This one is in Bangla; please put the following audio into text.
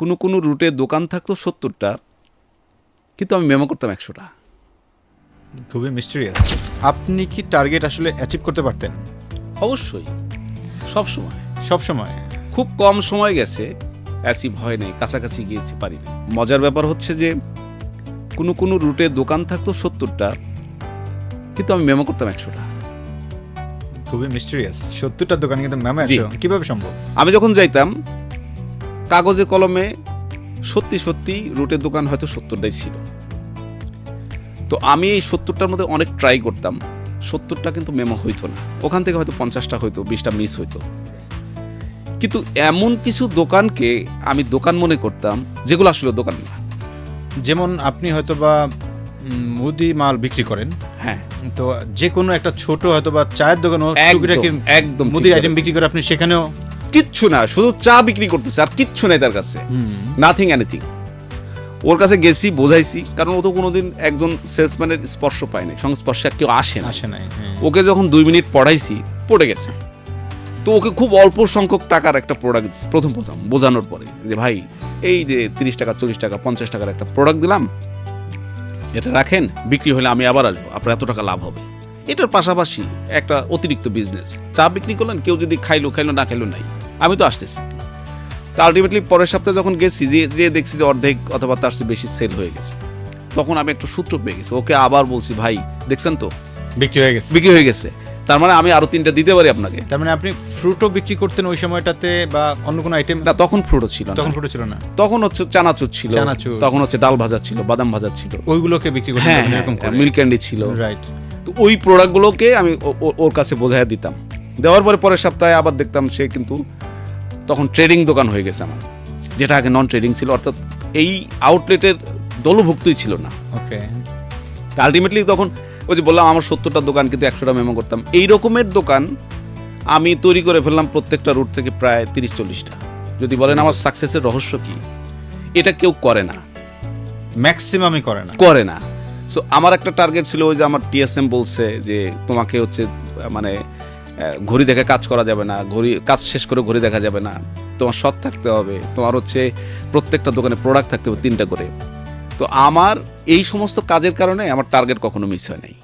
কোনো রুটে দোকান থাকতো 70টা, কিন্তু আমি মেমো করতাম 100টা। খুবই মিস্টেরিয়াস। আপনি কি টার্গেট আসলে অ্যাচিভ করতে পারতেন? অবশ্যই, সবসময়। সব সময়? খুব কম সময় গেছে অ্যাচিভ হয় নাই, কাছাকাছি গিয়েছি, পারি না। মজার ব্যাপার হচ্ছে যে কোনো রুটে দোকান থাকতো 70টা, কিন্তু আমি মেমো করতাম 100টা। খুবই মিস্টেরিয়াস। 70টা দোকান কিন্তু ম্যাম জি। কিভাবে সম্ভব? আমি যখন যাইতাম কাগজে কলমে সত্যি রুটের দোকান হয়তো 70টাই ছিল। তো আমি এই 70টার মধ্যে অনেক ট্রাই করতাম, 70টা কিন্তু মেমো হইতো না। ওখান থেকে হয়তো 50টা হইতো, 20টা মিস হইতো। কিন্তু এমন কিছু দোকানকে আমি দোকান মনে করতাম যেগুলো আসলে দোকান না। যেমন আপনি হয়তো বা মুদি মাল বিক্রি করেন, হ্যাঁ, তো যে কোনো একটা ছোট হয়তো বা চায়ের দোকানও একদম মুদির আইটেম বিক্রি করে আপনি সেখানেও কিচ্ছু না, শুধু চা বিক্রি করতেছে আর কিচ্ছু নাই তার কাছে, নাথিং এনিথিং। ওর কাছে গেছি, বোঝাইছি, কারণ ও তো কোনোদিন একজন সেলসম্যানের স্পর্শ পায় নাই, সংস্পর্শে কেউ আসে নাই। ওকে যখন 2 মিনিট পড়াইছি, পড়ে গেছে। তো ওকে খুব অল্প সংখ্যক টাকার একটা প্রোডাক্ট প্রথম বোঝানোর পরে যে ভাই এই যে 30 টাকা 40 টাকা 50 টাকার একটা প্রোডাক্ট দিলাম, এটা রাখেন, বিক্রি হলে আমি আবার আসবো, আপনার এত টাকা লাভ হবে। এটার পাশাপাশি একটা অতিরিক্ত বিজনেস, চা বিক্রি করলেন, কেউ যদি খাইলো না খাইলো নাই, আমি তো আসতেছি। তো আলটিমেটলি পরের সপ্তাহে যখন গেছি, যে দেখছি যে অর্ধেক অথবা তার চেয়ে বেশি সেল হয়ে গেছে, তখন আমি একটা সূত্র পেয়ে গেছি। ওকে আবার বলছি, ভাই দেখছেন তো বিক্রি হয়ে গেছে। তার মানে আমি আরো 3টা দিতে পারি আপনাকে। তার মানে আপনি ফ্রুটও বিক্রি করতেন ওই সময়টাতে, বা অন্য কোনো আইটেম? না, তখন ফ্রুটও ছিল না, তখন হচ্ছে চানাচুর ছিল, তখন হচ্ছে ডাল ভাজা ছিল, বাদাম ভাজা ছিল, ওইগুলোকে বিক্রি করতেন এরকম করে? মিল্ক ক্যান্ডি ছিল, রাইট। তো ওই প্রোডাক্টগুলোকে আমি ওর কাছে বোঝাই দিতাম। দেওয়ার পরে পরের সপ্তাহে আবার দেখতাম সে কিন্তু তখন ট্রেডিং দোকান হয়ে গেছে আমার, যেটা আগে নন ট্রেডিং ছিল, অর্থাৎ এই আউটলেটের দলভুক্তই ছিল না। ওকে। আলটিমেটলি তখন ওই যে বললাম আমার 70টা দোকান কিন্তু 100টা মেমো করতাম, এই রকমের দোকান আমি তৈরি করে ফেললাম প্রত্যেকটা রুট থেকে প্রায় 30-40টা। যদি বলেন আমার সাকসেসের রহস্য কি, এটা কেউ করে না, ম্যাক্সিমামই করে না। সো আমার একটা টার্গেট ছিল, ওই যে আমার টিএসএম বলছে যে তোমাকে হচ্ছে মানে ঘড়ি দেখে কাজ করা যাবে না, কাজ শেষ করে ঘড়ি দেখা যাবে না, তোমার সৎ থাকতে হবে, তোমার হচ্ছে প্রত্যেকটা দোকানে প্রোডাক্ট থাকতে হবে 3টা করে। তো আমার এই সমস্ত কাজের কারণে আমার টার্গেট কখনো মিস হয় নাই।